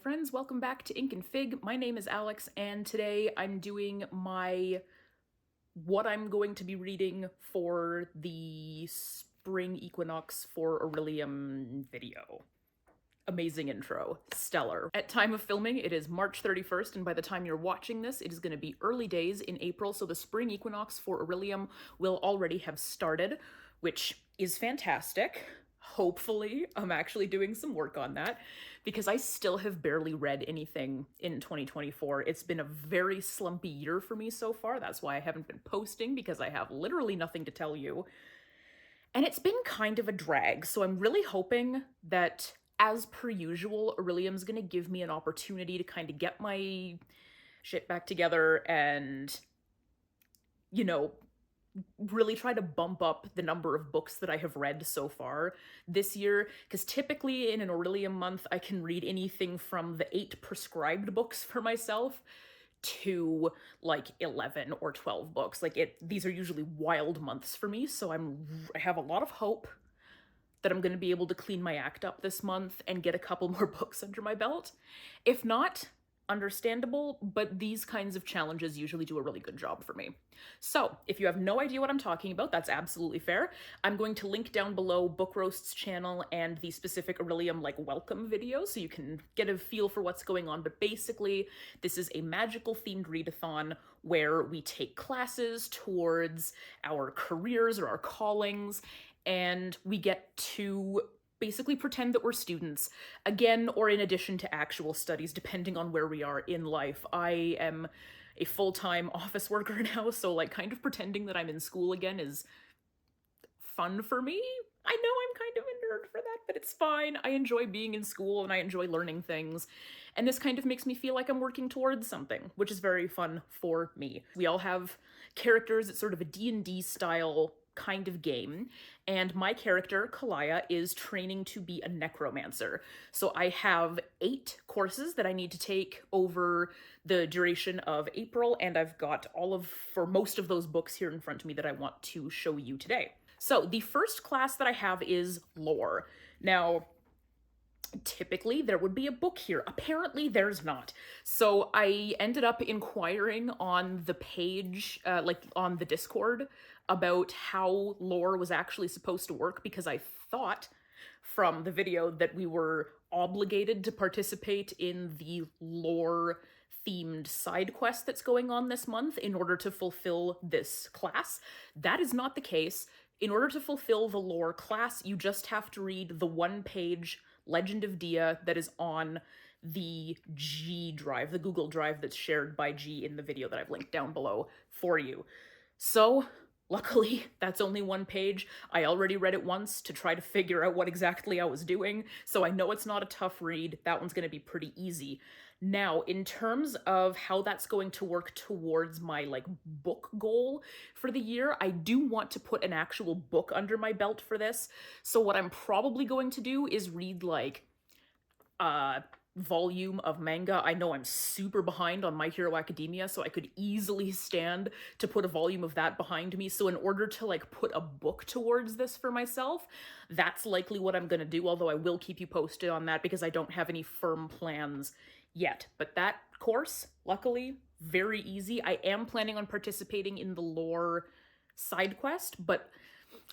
friends, welcome back to Ink and Fig. My name is Alex, and today I'm doing what I'm going to be reading for the spring equinox for Orilium video. Amazing intro. Stellar. At time of filming, it is March 31st, and by the time you're watching this, it is going to be early days in April, so the spring equinox for Orilium will already have started, which is fantastic. Hopefully, I'm actually doing some work on that, because I still have barely read anything in 2024. It's been a very slumpy year for me so far. That's why I haven't been posting, because I have literally nothing to tell you. And it's been kind of a drag, so I'm really hoping that, as per usual, Orilium's gonna give me an opportunity to kind of get my shit back together and, you know, really try to bump up the number of books that I have read so far this year, because typically in an Orilium month, I can read anything from the 8 prescribed books for myself to like 11 or 12 books. These are usually wild months for me, so I have a lot of hope that I'm going to be able to clean my act up this month and get a couple more books under my belt. If not, understandable, but these kinds of challenges usually do a really good job for me. So if you have no idea what I'm talking about, that's absolutely fair. I'm going to link down below Book Roast's channel and the specific Orilium welcome video so you can get a feel for what's going on. But basically, this is a magical themed readathon where we take classes towards our careers or our callings, and we get to basically pretend that we're students, again, or in addition to actual studies, depending on where we are in life. I am a full-time office worker now, so kind of pretending that I'm in school again is fun for me. I know I'm kind of a nerd for that, but it's fine. I enjoy being in school and I enjoy learning things. And this kind of makes me feel like I'm working towards something, which is very fun for me. We all have characters. It's sort of a D&D style kind of game, and my character, Kalaya, is training to be a necromancer. So I have 8 courses that I need to take over the duration of April, and I've got for most of those books here in front of me that I want to show you today. So the first class that I have is Lore. Now, typically there would be a book here. Apparently there's not. So I ended up inquiring on the page, on the Discord, about how lore was actually supposed to work, because I thought from the video that we were obligated to participate in the lore themed side quest that's going on this month in order to fulfill this class. That is not the case. In order to fulfill the lore class, you just have to read the 1-page Legend of Dia that is on the G drive, the Google Drive that's shared by G in the video that I've linked down below for you. So, luckily, that's only 1 page. I already read it once to try to figure out what exactly I was doing, so I know it's not a tough read. That one's going to be pretty easy. Now, in terms of how that's going to work towards my, book goal for the year, I do want to put an actual book under my belt for this. So what I'm probably going to do is read, a volume of manga. I know I'm super behind on My Hero Academia, so I could easily stand to put a volume of that behind me. So in order to put a book towards this for myself, that's likely what I'm gonna do, although I will keep you posted on that because I don't have any firm plans yet. But that course, luckily, very easy. I am planning on participating in the lore side quest, but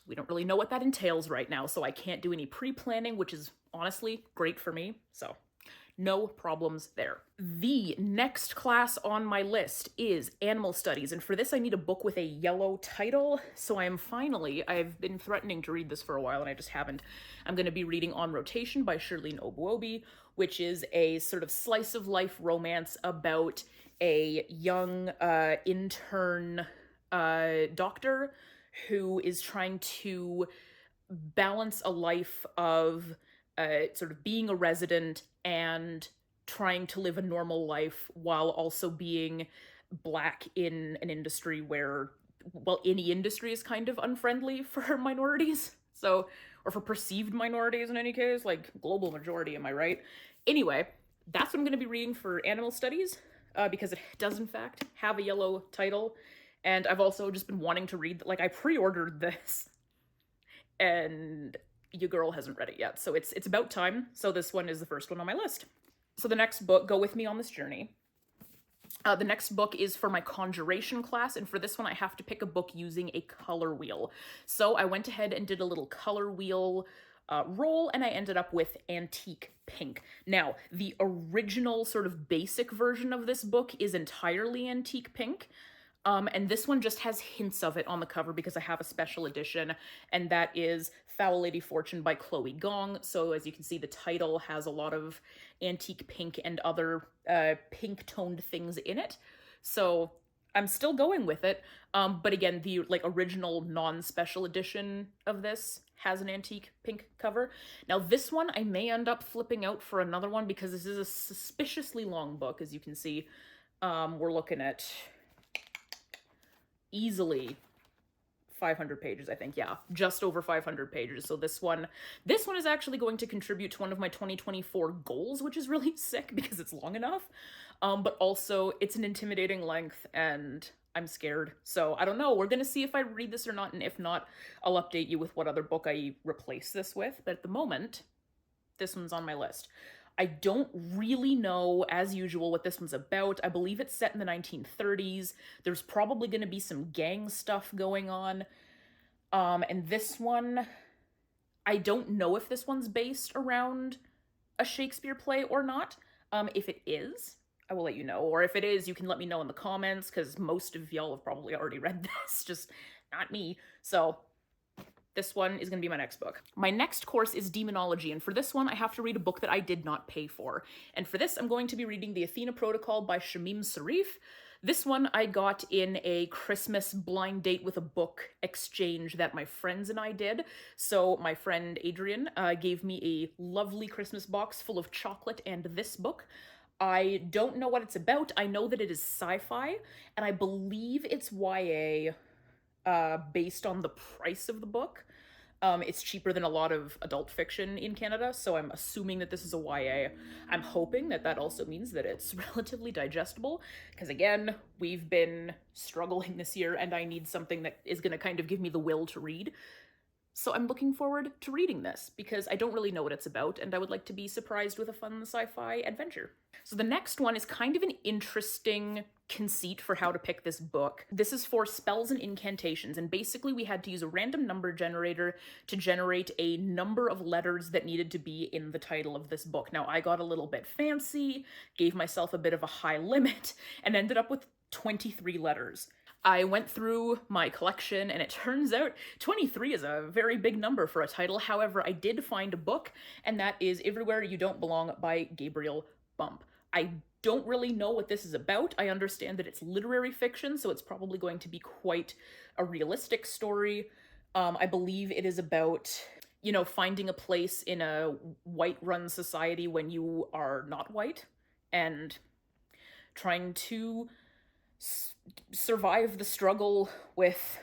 we don't really know what that entails right now, so I can't do any pre-planning, which is honestly great for me. So no problems there. The next class on my list is Animal Studies, and for this I need a book with a yellow title, so I've been threatening to read this for a while and I just haven't. I'm going to be reading On Rotation by Shirlene Obuobi, which is a sort of slice-of-life romance about a young intern doctor who is trying to balance a life of sort of being a resident and trying to live a normal life while also being Black in an industry where, well, any industry is kind of unfriendly for minorities. So, or for perceived minorities in any case, global majority, am I right? Anyway, that's what I'm going to be reading for Animal Studies, because it does in fact have a yellow title. And I've also just been wanting to read, I pre-ordered this and your girl hasn't read it yet, so it's about time. So this one is the first one on my list. So the next book, go with me on this journey. The next book is for my conjuration class, and for this one I have to pick a book using a color wheel. So I went ahead and did a little color wheel roll, and I ended up with Antique Pink. Now, the original sort of basic version of this book is entirely Antique Pink. And this one just has hints of it on the cover because I have a special edition, and that is Foul Lady Fortune by Chloe Gong. So as you can see, the title has a lot of antique pink and other pink-toned things in it. So I'm still going with it. But again, the original non-special edition of this has an antique pink cover. Now this one I may end up flipping out for another one because this is a suspiciously long book, as you can see. We're looking at easily 500 pages, I think. Yeah, just over 500 pages. So this one is actually going to contribute to one of my 2024 goals, which is really sick because it's long enough. But also it's an intimidating length and I'm scared. So I don't know. We're going to see if I read this or not, and if not, I'll update you with what other book I replace this with. But at the moment, this one's on my list. I don't really know, as usual, what this one's about. I believe it's set in the 1930s. There's probably going to be some gang stuff going on. And this one, I don't know if this one's based around a Shakespeare play or not. If it is, I will let you know. Or if it is, you can let me know in the comments, because most of y'all have probably already read this, just not me. So this one is going to be my next book. My next course is Demonology, and for this one I have to read a book that I did not pay for. And for this I'm going to be reading The Athena Protocol by Shamim Sarif. This one I got in a Christmas blind date with a book exchange that my friends and I did. So my friend Adrian gave me a lovely Christmas box full of chocolate and this book. I don't know what it's about. I know that it is sci-fi, and I believe it's YA. Based on the price of the book. It's cheaper than a lot of adult fiction in Canada, so I'm assuming that this is a YA. I'm hoping that that also means that it's relatively digestible, because again, we've been struggling this year and I need something that is going to kind of give me the will to read. So I'm looking forward to reading this because I don't really know what it's about, and I would like to be surprised with a fun sci-fi adventure. So the next one is kind of an interesting conceit for how to pick this book. This is for spells and incantations, and basically we had to use a random number generator to generate a number of letters that needed to be in the title of this book. Now I got a little bit fancy, gave myself a bit of a high limit, and ended up with 23 letters. I went through my collection and it turns out 23 is a very big number for a title. However, I did find a book, and that is Everywhere You Don't Belong by Gabriel Bump. I don't really know what this is about. I understand that it's literary fiction, so it's probably going to be quite a realistic story. I believe it is about, you know, finding a place in a white-run society when you are not white, and trying to survive the struggle with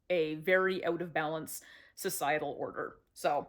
a very out of balance societal order. So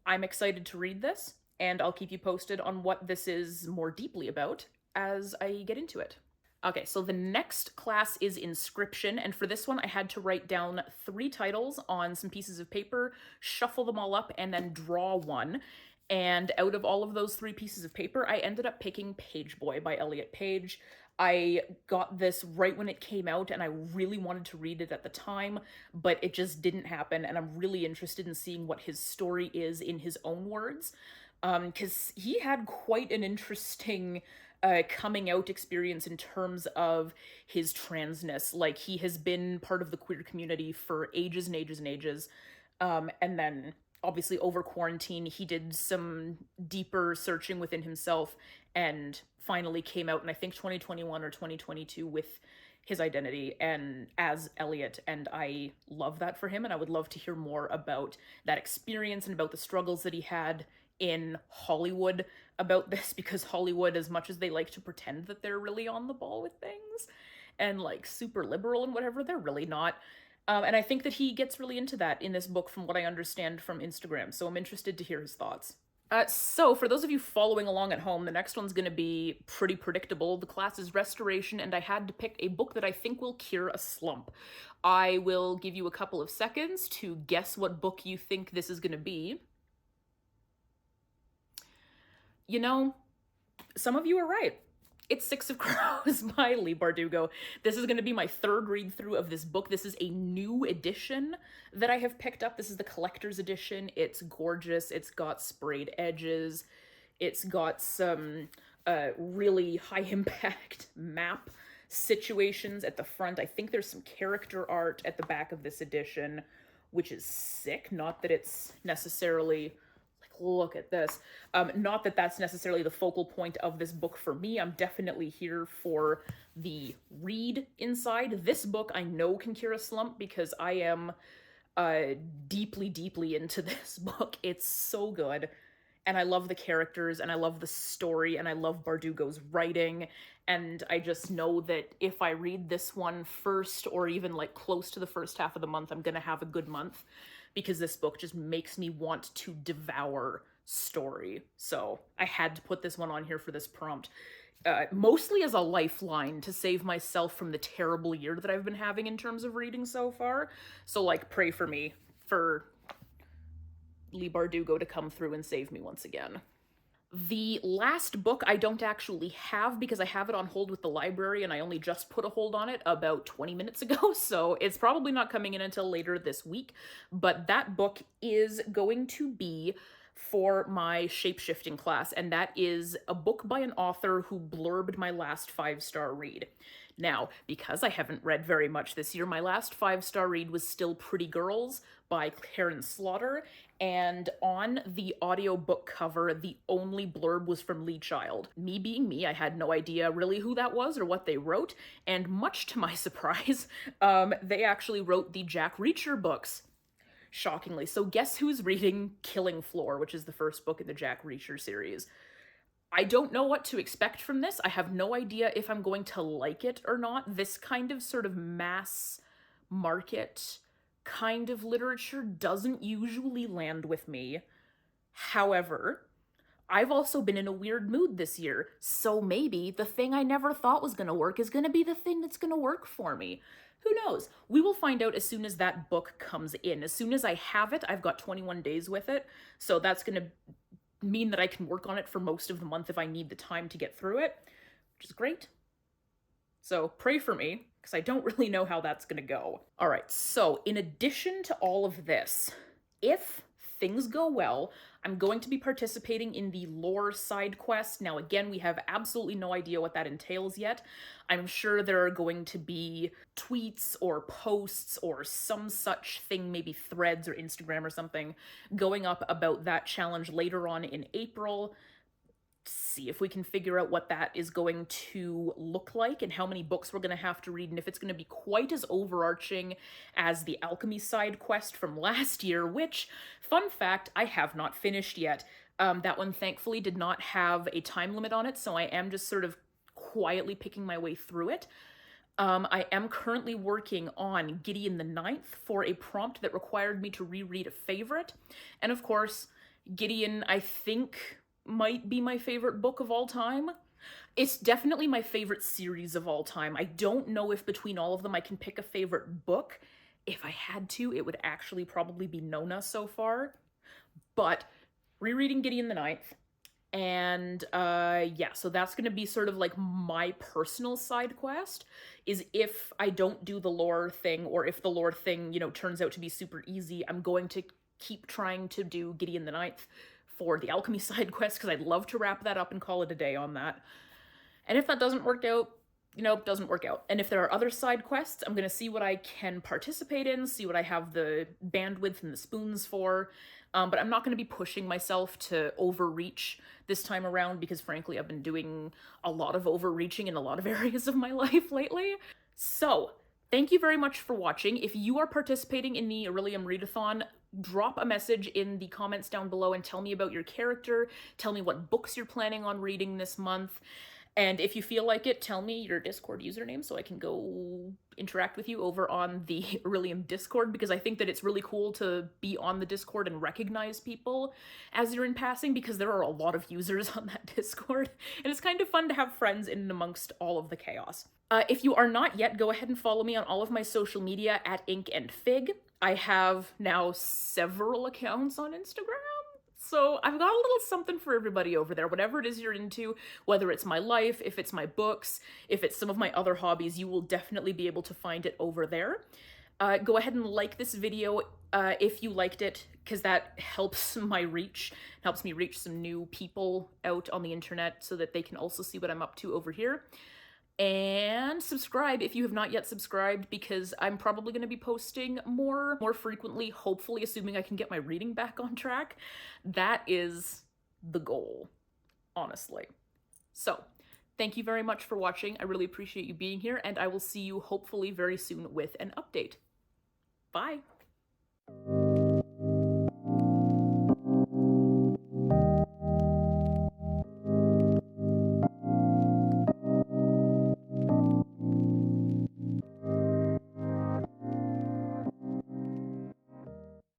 I'm excited to read this, and I'll keep you posted on what this is more deeply about as I get into it. Okay, so the next class is Inscription, and for this one I had to write down 3 titles on some pieces of paper, shuffle them all up, and then draw one. And out of all of those 3 pieces of paper, I ended up picking Page Boy by Elliot Page. I got this right when it came out, and I really wanted to read it at the time, but it just didn't happen, and I'm really interested in seeing what his story is in his own words, because he had quite an interesting coming out experience in terms of his transness. Like, he has been part of the queer community for ages and ages and ages, and then obviously over quarantine he did some deeper searching within himself and finally came out in I think 2021 or 2022 with his identity and as Elliot, and I love that for him, and I would love to hear more about that experience and about the struggles that he had in Hollywood about this, because Hollywood, as much as they like to pretend that they're really on the ball with things and like super liberal and whatever, they're really not. And I think that he gets really into that in this book from what I understand from Instagram, so I'm interested to hear his thoughts. So for those of you following along at home, the next one's going to be pretty predictable. The class is Restoration, and I had to pick a book that I think will cure a slump. I will give you a couple of seconds to guess what book you think this is going to be. You know, Some of you are right. It's Six of Crows by Leigh Bardugo. This is going to be my third read through of this book. This is a new edition that I have picked up. This is the collector's edition. It's gorgeous. It's got sprayed edges. It's got some really high impact map situations at the front. I think there's some character art at the back of this edition, which is sick. Not that it's necessarily look at this. Not that that's necessarily the focal point of this book for me. I'm definitely here for the read inside. This book I know can cure a slump because I am deeply, deeply into this book. It's so good. And I love the characters, and I love the story, and I love Bardugo's writing. And I just know that if I read this one first, or even like close to the first half of the month, I'm gonna have a good month, because this book just makes me want to devour story. So I had to put this one on here for this prompt. Mostly as a lifeline to save myself from the terrible year that I've been having in terms of reading so far. So, like, pray for me for Leigh Bardugo to come through and save me once again. The last book I don't actually have because I have it on hold with the library, and I only just put a hold on it about 20 minutes ago, so it's probably not coming in until later this week. But that book is going to be for my shapeshifting class, and that is a book by an author who blurbed my last 5-star read. Now, because I haven't read very much this year, my last 5-star read was still Pretty Girls by Karen Slaughter, and on the audiobook cover, the only blurb was from Lee Child. Me being me, I had no idea really who that was or what they wrote, and much to my surprise, they actually wrote the Jack Reacher books. Shockingly. So guess who's reading Killing Floor, which is the first book in the Jack Reacher series. I don't know what to expect from this. I have no idea if I'm going to like it or not. This kind of sort of mass market kind of literature doesn't usually land with me. However, I've also been in a weird mood this year, so maybe the thing I never thought was going to work is going to be the thing that's going to work for me. Who knows? We will find out as soon as that book comes in. As soon as I have it, I've got 21 days with it, so that's going to mean that I can work on it for most of the month if I need the time to get through it, which is great. So pray for me, because I don't really know how that's going to go. All right, so in addition to all of this, if things go well, I'm going to be participating in the lore side quest. Now, again, we have absolutely no idea what that entails yet. I'm sure there are going to be tweets or posts or some such thing, maybe threads or Instagram or something, going up about that challenge later on in April. See if we can figure out what that is going to look like and how many books we're going to have to read, and if it's going to be quite as overarching as the alchemy side quest from last year, which, fun fact, I have not finished yet. That one thankfully did not have a time limit on it, so I am just sort of quietly picking my way through it. I am currently working on Gideon the Ninth for a prompt that required me to reread a favorite, and of course, Gideon, I think, might be my favorite book of all time. It's definitely my favorite series of all time. I don't know if between all of them I can pick a favorite book. If I had to, it would actually probably be Nona so far. But rereading Gideon the Ninth, and yeah, so that's going to be sort of like my personal side quest, is if I don't do the lore thing, or if the lore thing, you know, turns out to be super easy, I'm going to keep trying to do Gideon the Ninth for the alchemy side quest, because I'd love to wrap that up and call it a day on that. And if that doesn't work out, you know, it doesn't work out. And if there are other side quests, I'm going to see what I can participate in, see what I have the bandwidth and the spoons for. But I'm not going to be pushing myself to overreach this time around, because frankly, I've been doing a lot of overreaching in a lot of areas of my life lately. So, thank you very much for watching. If you are participating in the Orilium Readathon, drop a message in the comments down below and tell me about your character, tell me what books you're planning on reading this month, and if you feel like it, tell me your Discord username so I can go interact with you over on the Orilium Discord, because I think that it's really cool to be on the Discord and recognize people as you're in passing, because there are a lot of users on that Discord, and it's kind of fun to have friends in and amongst all of the chaos. If you are not yet, go ahead and follow me on all of my social media at Ink and Fig. I have now several accounts on Instagram, So I've got a little something for everybody over there. Whatever it is you're into, whether it's my life, if it's my books, if it's some of my other hobbies, you will definitely be able to find it over there. Go ahead and like this video if you liked it, because that helps my reach, helps me reach some new people out on the internet so that they can also see what I'm up to over here. And subscribe if you have not yet subscribed, because I'm probably going to be posting more frequently, hopefully, assuming I can get my reading back on track. That is the goal, honestly. So, thank you very much for watching. I really appreciate you being here, and I will see you hopefully very soon with an update. Bye!